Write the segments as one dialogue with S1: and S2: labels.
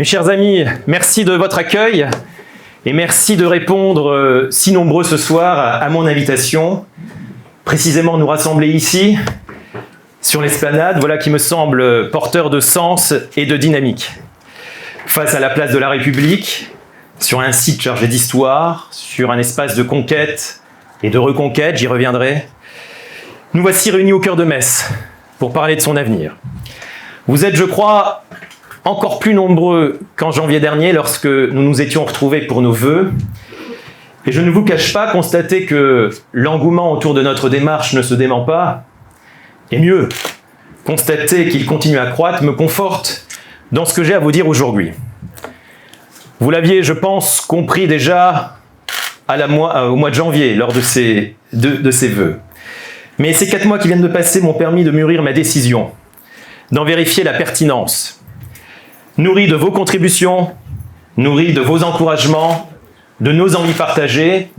S1: Mes chers amis, merci de votre accueil et merci de répondre si nombreux ce soir à mon invitation. Précisément nous rassembler ici, sur l'esplanade, voilà qui me semble porteur de sens et de dynamique. Face à la place de la République, sur un site chargé d'histoire, sur un espace de conquête et de reconquête, j'y reviendrai, nous voici réunis au cœur de Metz pour parler de son avenir. Vous êtes, je crois, encore plus nombreux qu'en janvier dernier lorsque nous nous étions retrouvés pour nos vœux. Et je ne vous cache pas, constater que l'engouement autour de notre démarche ne se dément pas, et mieux, constater qu'il continue à croître me conforte dans ce que j'ai à vous dire aujourd'hui. Vous l'aviez, je pense, compris déjà au mois de janvier, lors de ces vœux. Mais ces 4 mois qui viennent de passer m'ont permis de mûrir ma décision, d'en vérifier la pertinence. Nourri de vos contributions, nourri de vos encouragements, de nos envies partagées,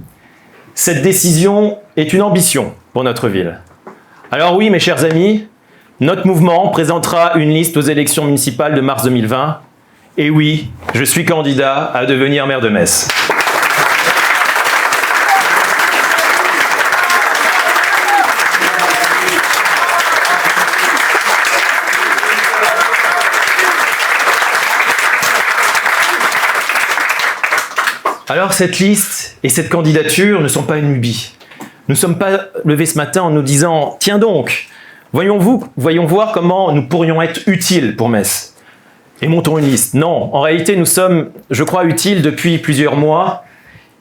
S1: cette décision est une ambition pour notre ville. Alors oui, mes chers amis, notre mouvement présentera une liste aux élections municipales de mars 2020. Et oui, je suis candidat à devenir maire de Metz. Alors cette liste et cette candidature ne sont pas une lubie. Nous ne sommes pas levés ce matin en nous disant « Tiens donc, voyons voir comment nous pourrions être utiles pour Metz. Et montons une liste. » Non, en réalité nous sommes, je crois, utiles depuis plusieurs mois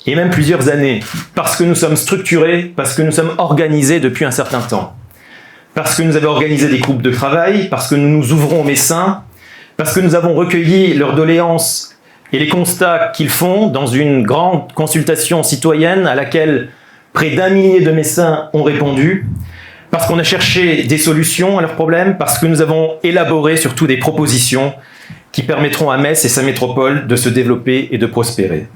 S1: et même plusieurs années. Parce que nous sommes structurés, parce que nous sommes organisés depuis un certain temps. Parce que nous avons organisé des groupes de travail, parce que nous nous ouvrons aux Messins, parce que nous avons recueilli leurs doléances et les constats qu'ils font dans une grande consultation citoyenne à laquelle près d'1 millier de Messins ont répondu, parce qu'on a cherché des solutions à leurs problèmes, parce que nous avons élaboré surtout des propositions qui permettront à Metz et sa métropole de se développer et de prospérer.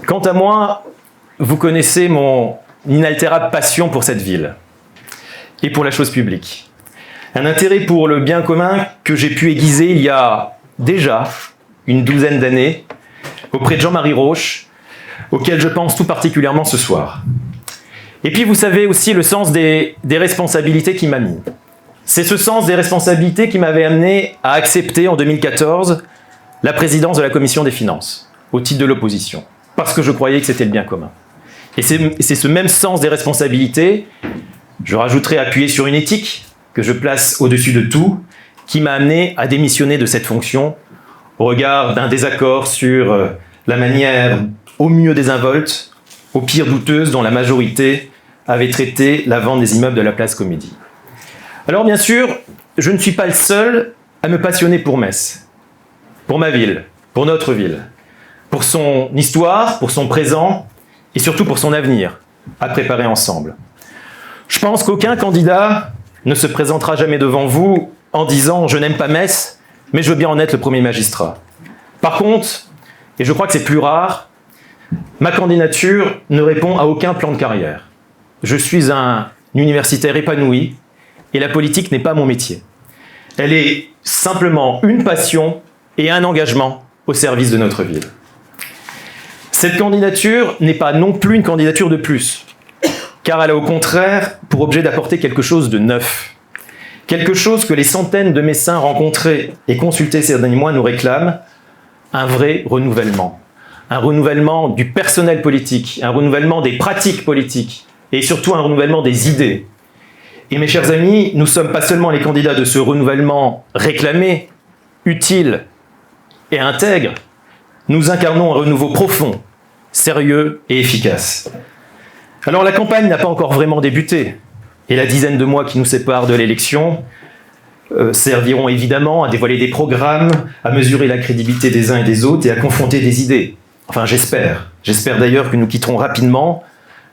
S1: Quant à moi, vous connaissez mon inaltérable passion pour cette ville et pour la chose publique. Un intérêt pour le bien commun que j'ai pu aiguiser il y a déjà une 12aine d'années, auprès de Jean-Marie Roche, auquel je pense tout particulièrement ce soir. Et puis vous savez aussi le sens des responsabilités qui m'a mis. C'est ce sens des responsabilités qui m'avait amené à accepter en 2014 la présidence de la Commission des Finances, au titre de l'opposition, parce que je croyais que c'était le bien commun. Et c'est ce même sens des responsabilités, je rajouterai appuyé sur une éthique, que je place au-dessus de tout, qui m'a amené à démissionner de cette fonction au regard d'un désaccord sur la manière au mieux désinvolte, au pire douteuse dont la majorité avait traité la vente des immeubles de la place Comédie. Alors bien sûr, je ne suis pas le seul à me passionner pour Metz, pour ma ville, pour notre ville, pour son histoire, pour son présent et surtout pour son avenir, à préparer ensemble. Je pense qu'aucun candidat ne se présentera jamais devant vous en disant « je n'aime pas Metz », mais je veux bien en être le premier magistrat. Par contre, et je crois que c'est plus rare, ma candidature ne répond à aucun plan de carrière. Je suis un universitaire épanoui et la politique n'est pas mon métier. Elle est simplement une passion et un engagement au service de notre ville. Cette candidature n'est pas non plus une candidature de plus, car elle a au contraire pour objet d'apporter quelque chose de neuf. Quelque chose que les centaines de Messins rencontrés et consultés ces derniers mois nous réclament, un vrai renouvellement. Un renouvellement du personnel politique, un renouvellement des pratiques politiques et surtout un renouvellement des idées. Et mes chers amis, nous ne sommes pas seulement les candidats de ce renouvellement réclamé, utile et intègre, nous incarnons un renouveau profond, sérieux et efficace. Alors la campagne n'a pas encore vraiment débuté. Et la dizaine de mois qui nous séparent de l'élection serviront évidemment à dévoiler des programmes, à mesurer la crédibilité des uns et des autres et à confronter des idées. Enfin, j'espère. J'espère d'ailleurs que nous quitterons rapidement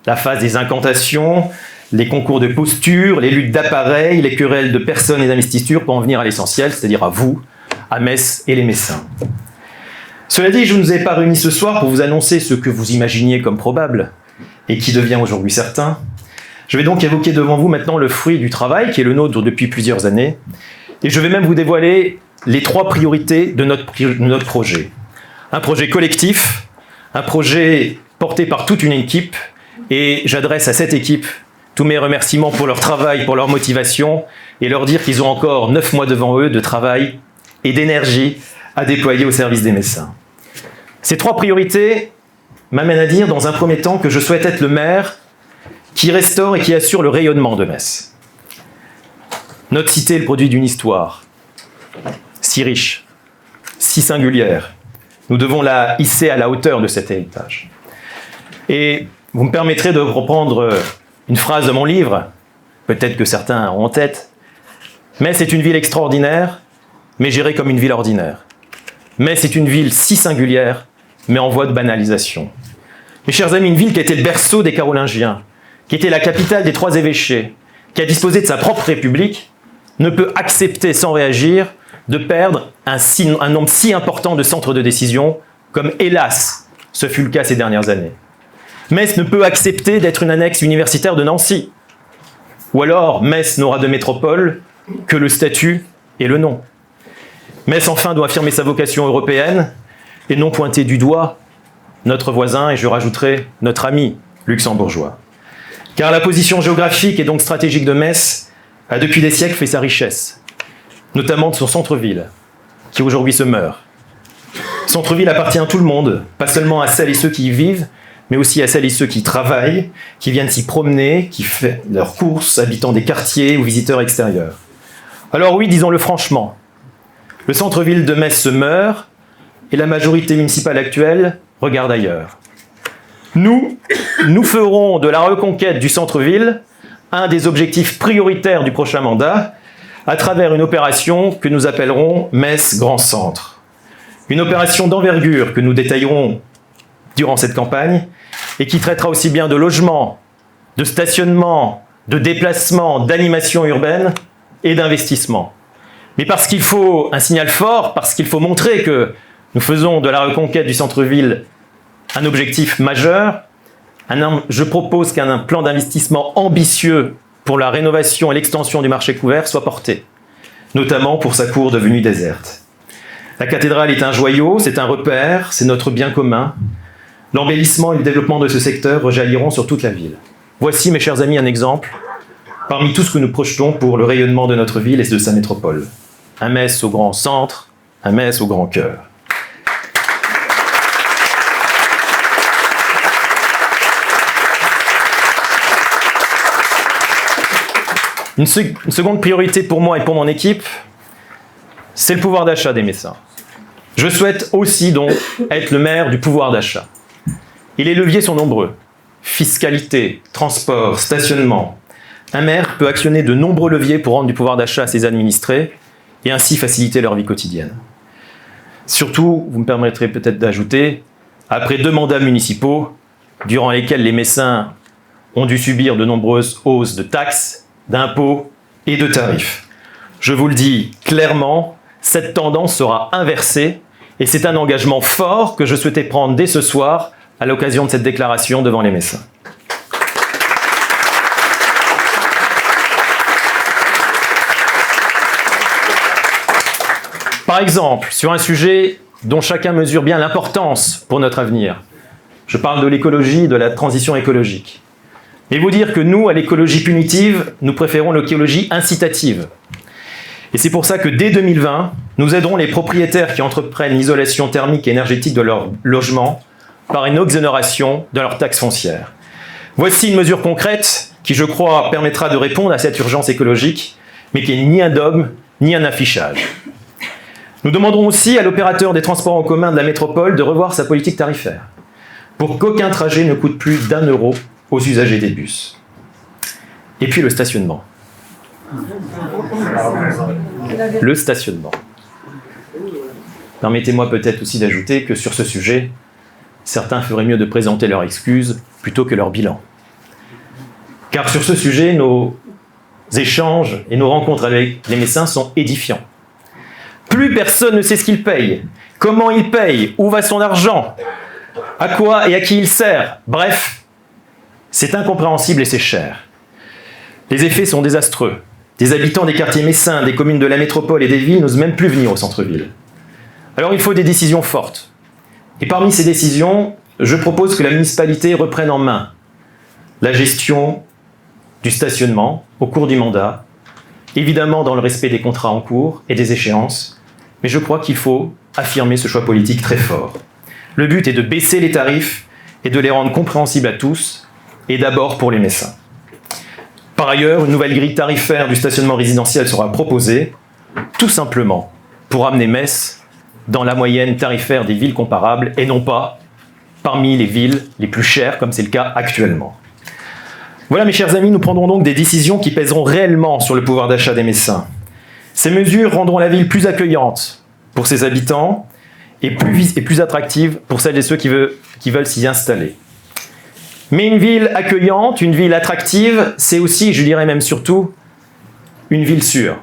S1: la phase des incantations, les concours de posture, les luttes d'appareils, les querelles de personnes et d'investitures pour en venir à l'essentiel, c'est-à-dire à vous, à Metz et les Messins. Cela dit, je ne vous ai pas réunis ce soir pour vous annoncer ce que vous imaginiez comme probable et qui devient aujourd'hui certain. Je vais donc évoquer devant vous maintenant le fruit du travail qui est le nôtre depuis plusieurs années. Et je vais même vous dévoiler les 3 priorités de notre projet. Un projet collectif, un projet porté par toute une équipe, et j'adresse à cette équipe tous mes remerciements pour leur travail, pour leur motivation, et leur dire qu'ils ont encore 9 mois devant eux de travail et d'énergie à déployer au service des Messins. Ces 3 priorités m'amènent à dire, dans un premier temps, que je souhaite être le maire qui restaure et qui assure le rayonnement de Metz. Notre cité est le produit d'une histoire si riche, si singulière. Nous devons la hisser à la hauteur de cet héritage. Et vous me permettrez de reprendre une phrase de mon livre, peut-être que certains ont en tête. Metz est une ville extraordinaire, mais gérée comme une ville ordinaire. Metz est une ville si singulière, mais en voie de banalisation. Mes chers amis, une ville qui a été le berceau des Carolingiens, qui était la capitale des 3 évêchés, qui a disposé de sa propre république, ne peut accepter sans réagir de perdre un nombre si important de centres de décision, comme hélas, ce fut le cas ces dernières années. Metz ne peut accepter d'être une annexe universitaire de Nancy. Ou alors, Metz n'aura de métropole que le statut et le nom. Metz, enfin, doit affirmer sa vocation européenne et non pointer du doigt notre voisin, et je rajouterai notre ami luxembourgeois. Car la position géographique et donc stratégique de Metz a depuis des siècles fait sa richesse, notamment de son centre-ville, qui aujourd'hui se meurt. Centre-ville appartient à tout le monde, pas seulement à celles et ceux qui y vivent, mais aussi à celles et ceux qui travaillent, qui viennent s'y promener, qui font leurs courses, habitants des quartiers ou visiteurs extérieurs. Alors oui, disons-le franchement, le centre-ville de Metz se meurt et la majorité municipale actuelle regarde ailleurs. Nous ferons de la reconquête du centre-ville un des objectifs prioritaires du prochain mandat à travers une opération que nous appellerons Metz Grand Centre. Une opération d'envergure que nous détaillerons durant cette campagne et qui traitera aussi bien de logement, de stationnement, de déplacement, d'animation urbaine et d'investissement. Mais parce qu'il faut un signal fort, parce qu'il faut montrer que nous faisons de la reconquête du centre-ville un objectif majeur, je propose qu'un plan d'investissement ambitieux pour la rénovation et l'extension du marché couvert soit porté, notamment pour sa cour devenue déserte. La cathédrale est un joyau, c'est un repère, c'est notre bien commun. L'embellissement et le développement de ce secteur rejailliront sur toute la ville. Voici, mes chers amis, un exemple parmi tout ce que nous projetons pour le rayonnement de notre ville et de sa métropole. Un Metz au grand centre, un Metz au grand cœur. Une seconde priorité pour moi et pour mon équipe, c'est le pouvoir d'achat des Messins. Je souhaite aussi donc être le maire du pouvoir d'achat. Et les leviers sont nombreux. Fiscalité, transport, stationnement. Un maire peut actionner de nombreux leviers pour rendre du pouvoir d'achat à ses administrés et ainsi faciliter leur vie quotidienne. Surtout, vous me permettrez peut-être d'ajouter, après 2 mandats municipaux, durant lesquels les Messins ont dû subir de nombreuses hausses de taxes, d'impôts et de tarifs. Je vous le dis clairement, cette tendance sera inversée et c'est un engagement fort que je souhaitais prendre dès ce soir à l'occasion de cette déclaration devant les Messins. Par exemple, sur un sujet dont chacun mesure bien l'importance pour notre avenir, je parle de l'écologie, de la transition écologique. Et vous dire que nous, à l'écologie punitive, nous préférons l'écologie incitative. Et c'est pour ça que dès 2020, nous aiderons les propriétaires qui entreprennent l'isolation thermique et énergétique de leur logement par une exonération de leur taxe foncière. Voici une mesure concrète qui, je crois, permettra de répondre à cette urgence écologique, mais qui n'est ni un dogme, ni un affichage. Nous demanderons aussi à l'opérateur des transports en commun de la métropole de revoir sa politique tarifaire, pour qu'aucun trajet ne coûte plus d'1 euro aux usagers des bus. Et puis le stationnement. Le stationnement. Permettez-moi peut-être aussi d'ajouter que sur ce sujet, certains feraient mieux de présenter leurs excuses plutôt que leur bilan. Car sur ce sujet, nos échanges et nos rencontres avec les Messins sont édifiants. Plus personne ne sait ce qu'il paye, comment il paye, où va son argent, à quoi et à qui il sert. Bref, c'est incompréhensible et c'est cher. Les effets sont désastreux. des habitants des quartiers messins, des communes de la métropole et des villes n'osent même plus venir au centre-ville. Alors il faut des décisions fortes. Et parmi ces décisions, je propose que la municipalité reprenne en main la gestion du stationnement au cours du mandat, évidemment dans le respect des contrats en cours et des échéances, mais je crois qu'il faut affirmer ce choix politique très fort. Le but est de baisser les tarifs et de les rendre compréhensibles à tous, et d'abord pour les Messins. Par ailleurs, une nouvelle grille tarifaire du stationnement résidentiel sera proposée, tout simplement pour amener Metz dans la moyenne tarifaire des villes comparables et non pas parmi les villes les plus chères, comme c'est le cas actuellement. Voilà, mes chers amis, nous prendrons donc des décisions qui pèseront réellement sur le pouvoir d'achat des Messins. Ces mesures rendront la ville plus accueillante pour ses habitants et plus attractive pour celles et ceux qui veulent s'y installer. Mais une ville accueillante, une ville attractive, c'est aussi, je dirais même surtout, une ville sûre.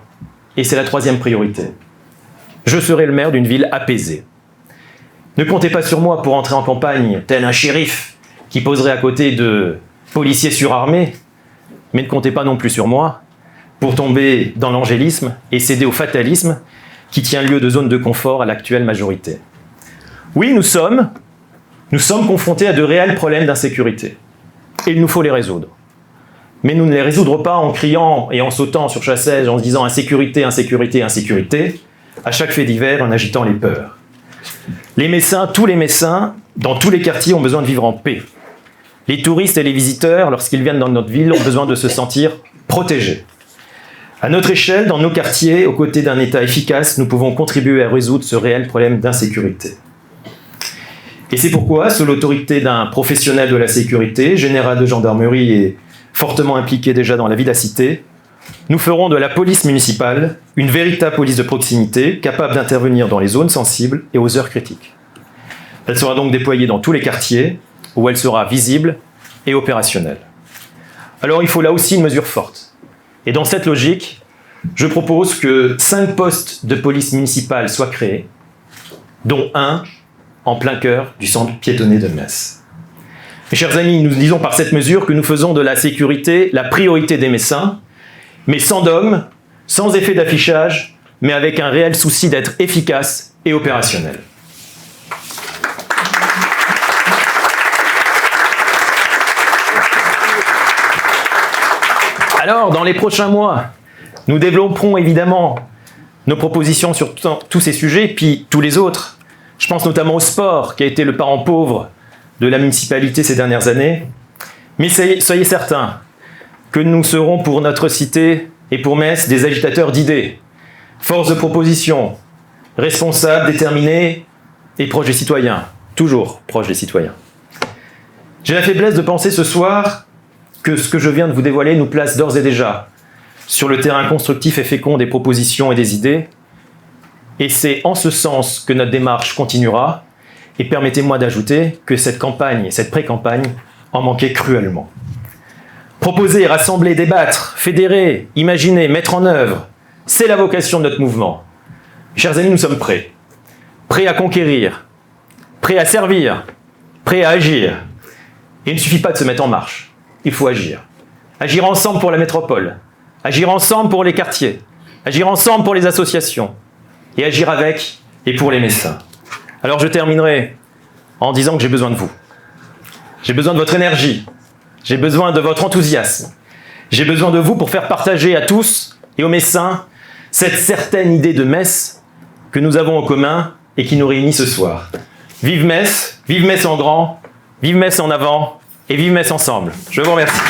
S1: Et c'est la troisième priorité. Je serai le maire d'une ville apaisée. Ne comptez pas sur moi pour entrer en campagne tel un shérif qui poserait à côté de policiers surarmés, mais ne comptez pas non plus sur moi pour tomber dans l'angélisme et céder au fatalisme qui tient lieu de zone de confort à l'actuelle majorité. Oui, nous sommes confrontés à de réels problèmes d'insécurité. Et il nous faut les résoudre. Mais nous ne les résoudrons pas en criant et en sautant sur Chassaigne, en se disant insécurité, insécurité, insécurité, à chaque fait divers en agitant les peurs. Les Messins, tous les Messins, dans tous les quartiers, ont besoin de vivre en paix. Les touristes et les visiteurs, lorsqu'ils viennent dans notre ville, ont besoin de se sentir protégés. À notre échelle, dans nos quartiers, aux côtés d'un État efficace, nous pouvons contribuer à résoudre ce réel problème d'insécurité. Et c'est pourquoi, sous l'autorité d'un professionnel de la sécurité, général de gendarmerie et fortement impliqué déjà dans la vie de la cité, nous ferons de la police municipale une véritable police de proximité, capable d'intervenir dans les zones sensibles et aux heures critiques. Elle sera donc déployée dans tous les quartiers, où elle sera visible et opérationnelle. Alors il faut là aussi une mesure forte. Et dans cette logique, je propose que 5 postes de police municipale soient créés, dont un en plein cœur du centre piétonnier de Metz. Mes chers amis, nous disons par cette mesure que nous faisons de la sécurité la priorité des Messins, mais sans dogme, sans effet d'affichage, mais avec un réel souci d'être efficace et opérationnel. Alors, dans les prochains mois, nous développerons évidemment nos propositions sur tous ces sujets, puis tous les autres. Je pense notamment au sport, qui a été le parent pauvre de la municipalité ces dernières années. Mais soyez certains que nous serons pour notre cité et pour Metz des agitateurs d'idées, force de proposition, responsables, déterminés et proches des citoyens, toujours proches des citoyens. J'ai la faiblesse de penser ce soir que ce que je viens de vous dévoiler nous place d'ores et déjà sur le terrain constructif et fécond des propositions et des idées. Et c'est en ce sens que notre démarche continuera. Et permettez-moi d'ajouter que cette campagne et cette pré-campagne en manquaient cruellement. Proposer, rassembler, débattre, fédérer, imaginer, mettre en œuvre, c'est la vocation de notre mouvement. Chers amis, nous sommes prêts. Prêts à conquérir, prêts à servir, prêts à agir. Et il ne suffit pas de se mettre en marche. Il faut agir. Agir ensemble pour la métropole. Agir ensemble pour les quartiers. Agir ensemble pour les associations. Et agir avec et pour les Messins. Alors je terminerai en disant que j'ai besoin de vous. J'ai besoin de votre énergie. J'ai besoin de votre enthousiasme. J'ai besoin de vous pour faire partager à tous et aux Messins cette certaine idée de Metz que nous avons en commun et qui nous réunit ce soir. Vive Metz en grand, vive Metz en avant et vive Metz ensemble. Je vous remercie.